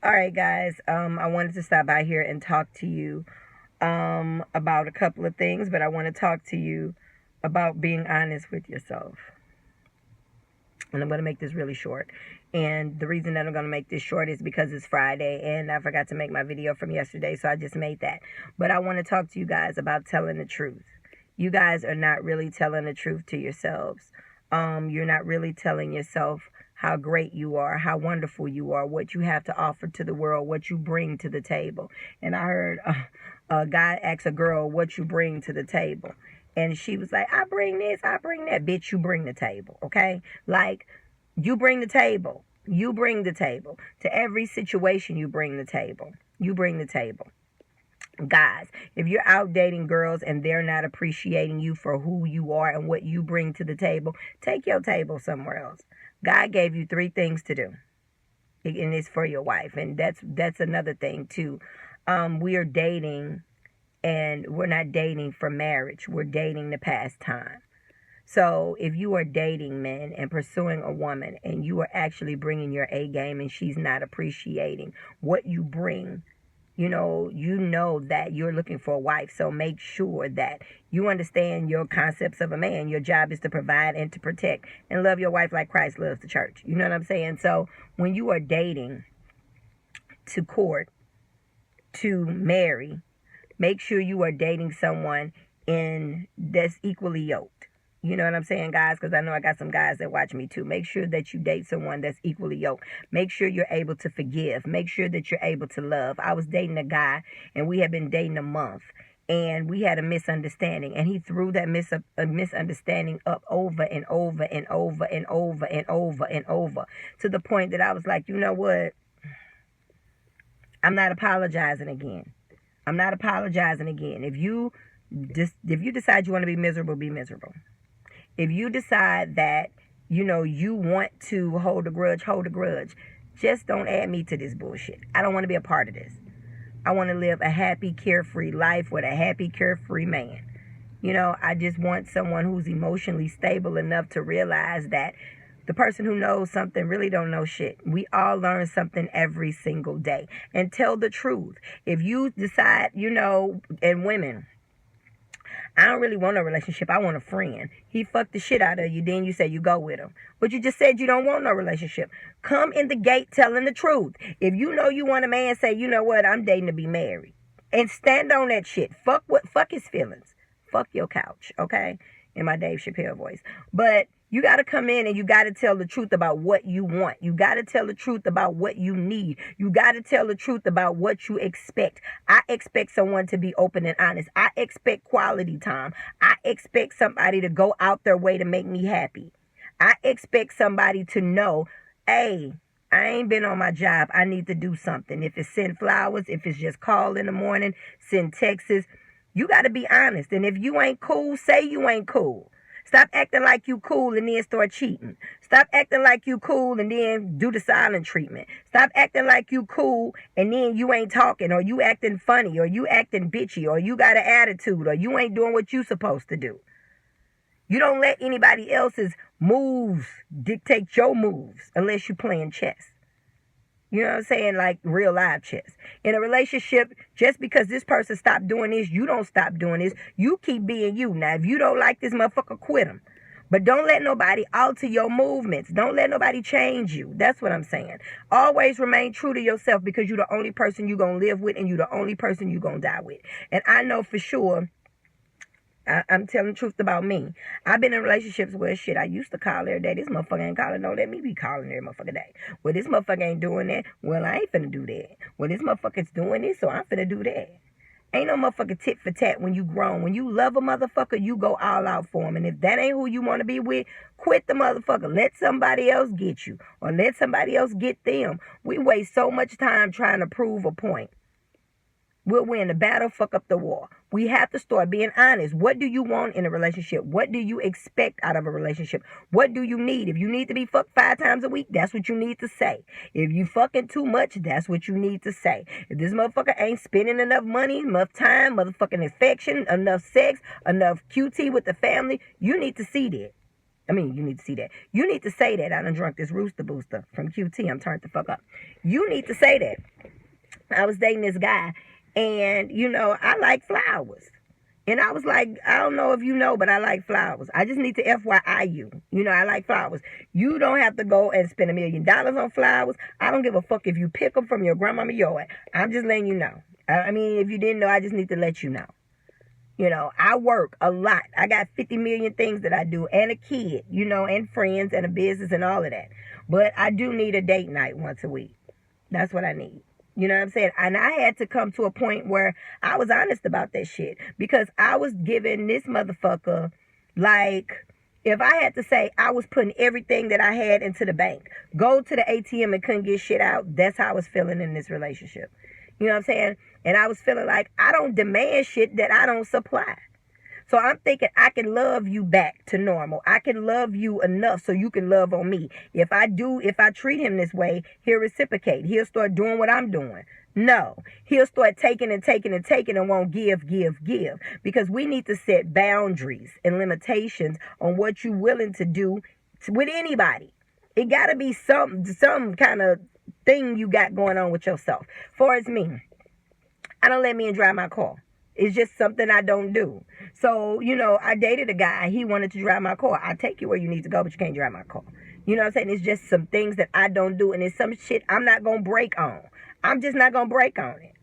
All right, guys. I wanted to stop by here and talk to you about a couple of things, but I want to talk to you about being honest with yourself. And I'm going to make this really short. And the reason that I'm going to make this short is because it's Friday and I forgot to make my video from yesterday, so I just made that. But I want to talk to you guys about telling the truth. You guys are not really telling the truth to yourselves. You're not really telling yourself how great you are, how wonderful you are, what you have to offer to the world, what you bring to the table. And I heard a guy ask a girl what you bring to the table. And she was like, I bring this, I bring that. Bitch, you bring the table, okay? Like, you bring the table. You bring the table. To every situation, you bring the table. You bring the table. Guys, if you're out dating girls and they're not appreciating you for who you are and what you bring to the table, take your table somewhere else. God gave you 3 things to do, and it's for your wife. And that's another thing too. We are dating, and we're not dating for marriage. We're dating to pass time. So if you are dating men and pursuing a woman and you are actually bringing your A game and she's not appreciating what you bring, you know that you're looking for a wife. So make sure that you understand your concepts of a man. Your job is to provide and to protect and love your wife like Christ loves the church. You know what I'm saying? So when you are dating to court, to marry, make sure you are dating someone that's equally yoked. You know what I'm saying, guys? Because I know I got some guys that watch me too. Make sure that you date someone that's equally yoked. Make sure you're able to forgive. Make sure that you're able to love. I was dating a guy, and we had been dating a month, and we had a misunderstanding, and he threw that misunderstanding up over and over and over and over and over and over to the point that I was like, you know what? I'm not apologizing again. I'm not apologizing again. If you decide you want to be miserable, be miserable. If you decide that, you want to hold a grudge, hold a grudge. Just don't add me to this bullshit. I don't want to be a part of this. I want to live a happy, carefree life with a happy, carefree man. I just want someone who's emotionally stable enough to realize that the person who knows something really don't know shit. We all learn something every single day. And tell the truth. If you decide, and women, I don't really want a relationship. I want a friend. He fucked the shit out of you. Then you say you go with him. But you just said you don't want no relationship. Come in the gate telling the truth. If you know you want a man, say, you know what, I'm dating to be married. And stand on that shit. Fuck his feelings. Fuck your couch, okay? In my Dave Chappelle voice. But you got to come in and you got to tell the truth about what you want. You got to tell the truth about what you need. You got to tell the truth about what you expect. I expect someone to be open and honest. I expect quality time. I expect somebody to go out their way to make me happy. I expect somebody to know, hey, I ain't been on my job. I need to do something. If it's send flowers, if it's just call in the morning, send texts. You got to be honest. And if you ain't cool, say you ain't cool. Stop acting like you cool and then start cheating. Stop acting like you cool and then do the silent treatment. Stop acting like you cool and then you ain't talking, or you acting funny, or you acting bitchy, or you got an attitude, or you ain't doing what you supposed to do. You don't let anybody else's moves dictate your moves unless you playing chess. You know what I'm saying? Like real live chess. In a relationship, just because this person stopped doing this, you don't stop doing this. You keep being you. Now, if you don't like this motherfucker, quit him. But don't let nobody alter your movements. Don't let nobody change you. That's what I'm saying. Always remain true to yourself, because you're the only person you're going to live with, and you're the only person you're going to die with. And I know for sure, I'm telling the truth about me. I've been in relationships where shit, I used to call every day. This motherfucker ain't calling. No, let me be calling every motherfucker day. Well, this motherfucker ain't doing that. Well, I ain't finna do that. Well, this motherfucker's doing this, so I'm finna do that. Ain't no motherfucker tit for tat when you grown. When you love a motherfucker, you go all out for him. And if that ain't who you want to be with, quit the motherfucker. Let somebody else get you, or let somebody else get them. We waste so much time trying to prove a point. We'll win the battle, fuck up the war. We have to start being honest. What do you want in a relationship? What do you expect out of a relationship? What do you need? If you need to be fucked 5 times a week, that's what you need to say. If you fucking too much, that's what you need to say. If this motherfucker ain't spending enough money, enough time, motherfucking affection, enough sex, enough QT with the family, you need to see that. You need to see that. You need to say that. I done drunk this Rooster Booster from QT. I'm turned the fuck up. You need to say that. I was dating this guy, and I like flowers. And I was like, I don't know if you know, but I like flowers. I just need to FYI you. I like flowers. You don't have to go and spend $1 million on flowers. I don't give a fuck if you pick them from your grandmama yard. I'm just letting you know. I mean, if you didn't know, I just need to let you know. I work a lot. I got 50 million things that I do, and a kid, and friends and a business and all of that. But I do need a date night once a week. That's what I need. You know what I'm saying? And I had to come to a point where I was honest about that shit, because I was giving this motherfucker, like, if I had to say I was putting everything that I had into the bank, go to the ATM and couldn't get shit out, that's how I was feeling in this relationship. You know what I'm saying? And I was feeling like I don't demand shit that I don't supply. So I'm thinking I can love you back to normal. I can love you enough so you can love on me. If I treat him this way, he'll reciprocate. He'll start doing what I'm doing. No, he'll start taking and taking and taking and won't give. Because we need to set boundaries and limitations on what you're willing to do with anybody. It got to be some kind of thing you got going on with yourself. For as me, I don't let men drive my car. It's just something I don't do. So, I dated a guy. He wanted to drive my car. I'll take you where you need to go, but you can't drive my car. You know what I'm saying? It's just some things that I don't do. And it's some shit I'm not going to break on. I'm just not going to break on it.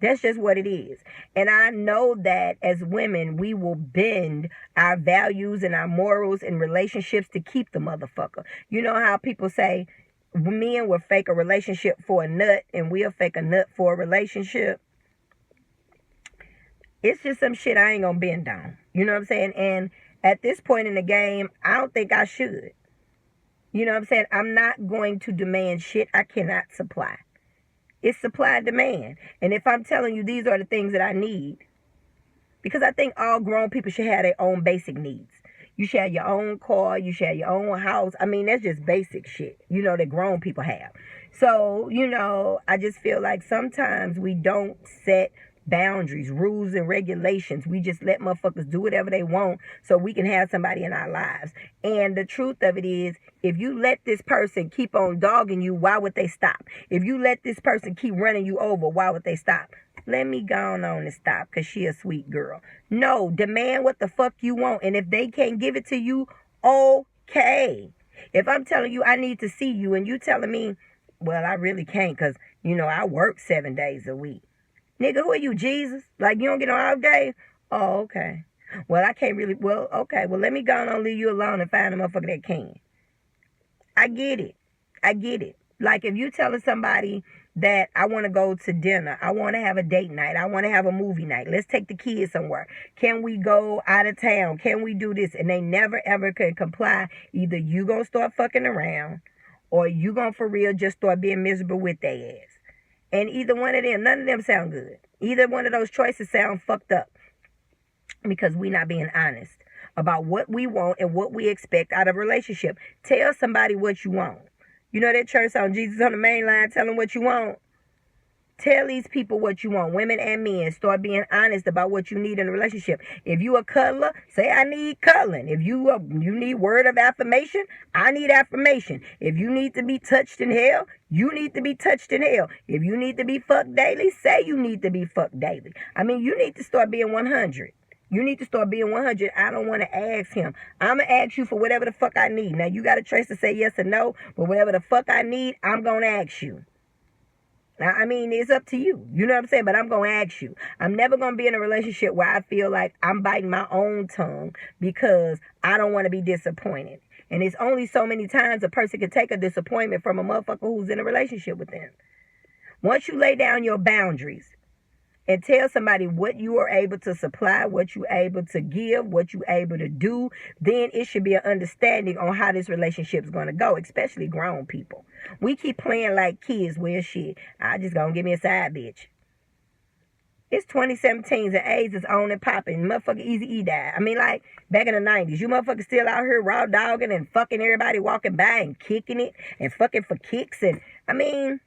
That's just what it is. And I know that as women, we will bend our values and our morals and relationships to keep the motherfucker. You know how people say men will fake a relationship for a nut and we'll fake a nut for a relationship? It's just some shit I ain't gonna bend on. You know what I'm saying? And at this point in the game, I don't think I should. You know what I'm saying? I'm not going to demand shit I cannot supply. It's supply and demand. And if I'm telling you these are the things that I need, because I think all grown people should have their own basic needs. You should have your own car. You should have your own house. I mean, that's just basic shit, that grown people have. So, I just feel like sometimes we don't set boundaries, rules, and regulations. We just let motherfuckers do whatever they want so we can have somebody in our lives. And the truth of it is, if you let this person keep on dogging you, why would they stop? If you let this person keep running you over, why would they stop? Let me go on and stop, because she a sweet girl. No, demand what the fuck you want. And if they can't give it to you, okay. If I'm telling you I need to see you and you telling me, well, I really can't because, I work 7 days a week. Nigga, who are you, Jesus? Like, you don't get on all day? Oh, okay. Well, I can't really. Well, okay. Well, let me go on and leave you alone and find a motherfucker that can. I get it. Like, if you telling somebody that I want to go to dinner, I want to have a date night, I want to have a movie night, let's take the kids somewhere. Can we go out of town? Can we do this? And they never, ever can comply. Either you going to start fucking around or you going to for real just start being miserable with their ass. And either one of them, none of them sound good. Either one of those choices sound fucked up. Because we not being honest about what we want and what we expect out of a relationship. Tell somebody what you want. You know that church song, Jesus on the Main Line, tell them what you want. Tell these people what you want, women and men. Start being honest about what you need in a relationship. If you a cuddler, say I need cuddling. If you need word of affirmation, I need affirmation. If you need to be touched in hell, you need to be touched in hell. If you need to be fucked daily, say you need to be fucked daily. I mean, you need to start being 100. You need to start being 100. I don't want to ask him. I'm going to ask you for whatever the fuck I need. Now, you got a choice to say yes or no, but whatever the fuck I need, I'm going to ask you. Now, I mean, it's up to you. You know what I'm saying? But I'm going to ask you. I'm never going to be in a relationship where I feel like I'm biting my own tongue because I don't want to be disappointed. And it's only so many times a person can take a disappointment from a motherfucker who's in a relationship with them. Once you lay down your boundaries and tell somebody what you are able to supply, what you're able to give, what you're able to do, then it should be an understanding on how this relationship is going to go, especially grown people. We keep playing like kids. Well, shit, I just gonna give me a side bitch. It's 2017 and AIDS is on and popping. Motherfucker Eazy-E died. I mean, like, back in the 90s, you motherfuckers still out here raw dogging and fucking everybody walking by and kicking it and fucking for kicks. And, I mean,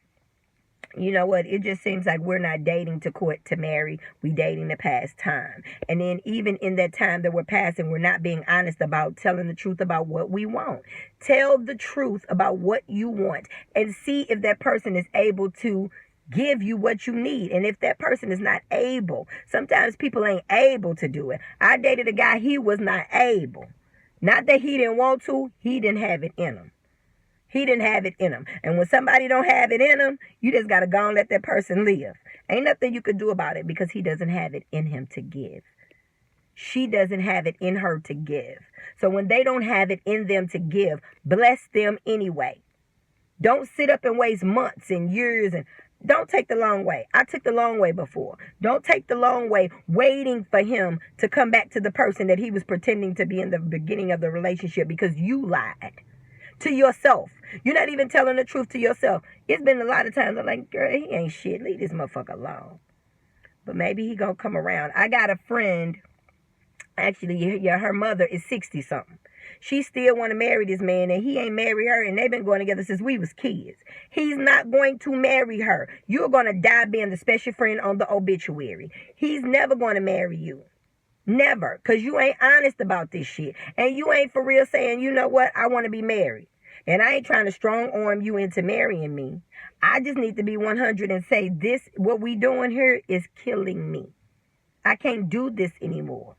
you know what? It just seems like we're not dating to court to marry. We dating to pass time. And then even in that time that we're passing, we're not being honest about telling the truth about what we want. Tell the truth about what you want and see if that person is able to give you what you need. And if that person is not able, sometimes people ain't able to do it. I dated a guy, he was not able. Not that he didn't want to, he didn't have it in him. He didn't have it in him. And when somebody don't have it in him, you just got to go and let that person live. Ain't nothing you could do about it because he doesn't have it in him to give. She doesn't have it in her to give. So when they don't have it in them to give, bless them anyway. Don't sit up and waste months and years, and don't take the long way. I took the long way before. Don't take the long way waiting for him to come back to the person that he was pretending to be in the beginning of the relationship, because you lied to yourself. You're not even telling the truth to yourself. It's been a lot of times I'm like, girl, he ain't shit. Leave this motherfucker alone. But maybe he gonna come around. I got a friend, actually, yeah, her mother is 60-something. She still want to marry this man, and he ain't marry her, and they've been going together since we was kids. He's not going to marry her. You're going to die being the special friend on the obituary. He's never going to marry you. Never. Because you ain't honest about this shit. And you ain't for real saying, you know what, I want to be married. And I ain't trying to strong arm you into marrying me. I just need to be 100 and say, this, what we doing here is killing me. I can't do this anymore.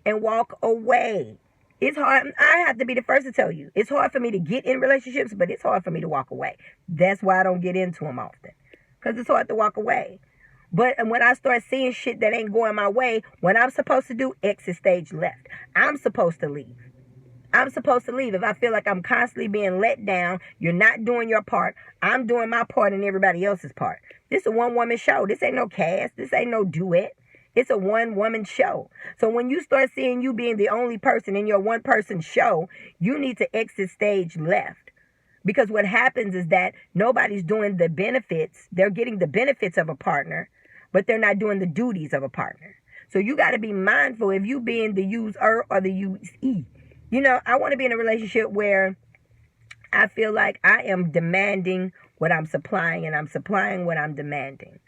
And walk away. It's hard. I have to be the first to tell you. It's hard for me to get in relationships, but it's hard for me to walk away. That's why I don't get into them often. Because it's hard to walk away. But when I start seeing shit that ain't going my way, what I'm supposed to do, exit stage left. I'm supposed to leave. I'm supposed to leave. If I feel like I'm constantly being let down, you're not doing your part, I'm doing my part and everybody else's part. This is a one-woman show. This ain't no cast. This ain't no duet. It's a one-woman show. So when you start seeing you being the only person in your one-person show, you need to exit stage left. Because what happens is that nobody's doing the benefits. They're getting the benefits of a partner, but they're not doing the duties of a partner. So you got to be mindful if you being the user or the usee. You know, I want to be in a relationship where I feel like I am demanding what I'm supplying, and I'm supplying what I'm demanding.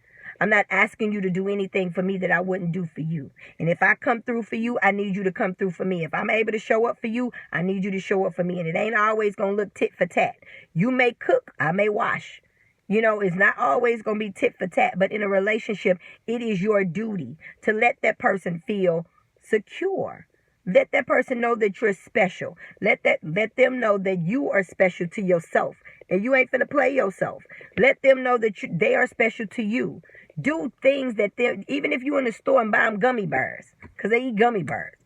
I'm not asking you to do anything for me that I wouldn't do for you. And if I come through for you, I need you to come through for me. If I'm able to show up for you, I need you to show up for me. And it ain't always going to look tit for tat. You may cook, I may wash. You know, it's not always going to be tit for tat. But in a relationship, it is your duty to let that person feel secure. Let that person know that you're special. Let them know that you are special to yourself. And you ain't finna play yourself. Let them know that they are special to you. Do things that even if you in the store and buy them gummy bears, because they eat gummy bears.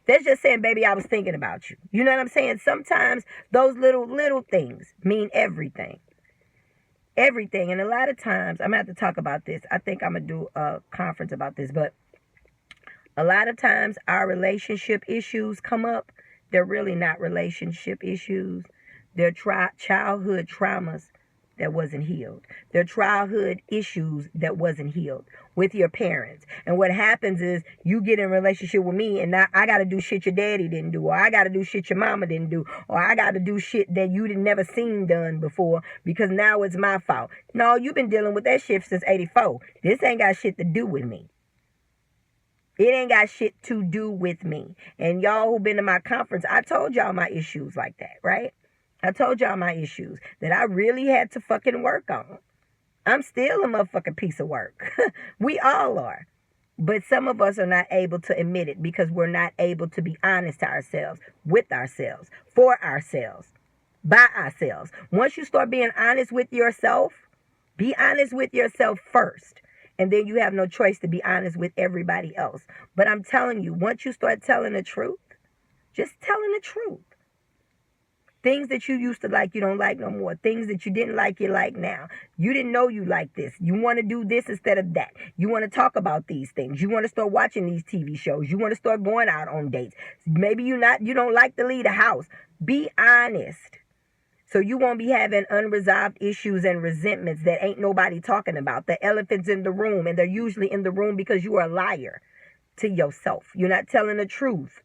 That's just saying, baby, I was thinking about you. You know what I'm saying? Sometimes those little things mean everything. Everything. And a lot of times, I'm going to have to talk about this. I think I'm going to do a conference about this. But a lot of times our relationship issues come up. They're really not relationship issues. They're childhood traumas that wasn't healed. They're childhood issues that wasn't healed with your parents. And what happens is you get in a relationship with me, and now I got to do shit your daddy didn't do, or I got to do shit your mama didn't do, or I got to do shit that you didn't never seen done before because now it's my fault. No, you've been dealing with that shit since 84. This ain't got shit to do with me. It ain't got shit to do with me. And y'all who been to my conference, I told y'all my issues like that, right? I told y'all my issues that I really had to fucking work on. I'm still a motherfucking piece of work. We all are. But some of us are not able to admit it because we're not able to be honest to ourselves, with ourselves, for ourselves, by ourselves. Once you start being honest with yourself, be honest with yourself first. And then you have no choice to be honest with everybody else. But I'm telling you, once you start telling the truth, just telling the truth. Things that you used to like, you don't like no more. Things that you didn't like, you like now. You didn't know you like this. You want to do this instead of that. You want to talk about these things. You want to start watching these TV shows. You want to start going out on dates. Maybe you don't like to leave the house. Be honest. So you won't be having unresolved issues and resentments that ain't nobody talking about. The elephant's in the room, and they're usually in the room because you are a liar to yourself. You're not telling the truth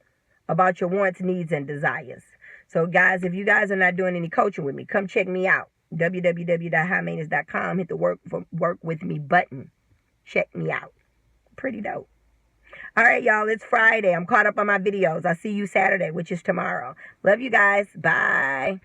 about your wants, needs, and desires. So, guys, if you guys are not doing any coaching with me, come check me out. www.highmaintenance.com. Hit the work with me button. Check me out. Pretty dope. All right, y'all. It's Friday. I'm caught up on my videos. I'll see you Saturday, which is tomorrow. Love you guys. Bye.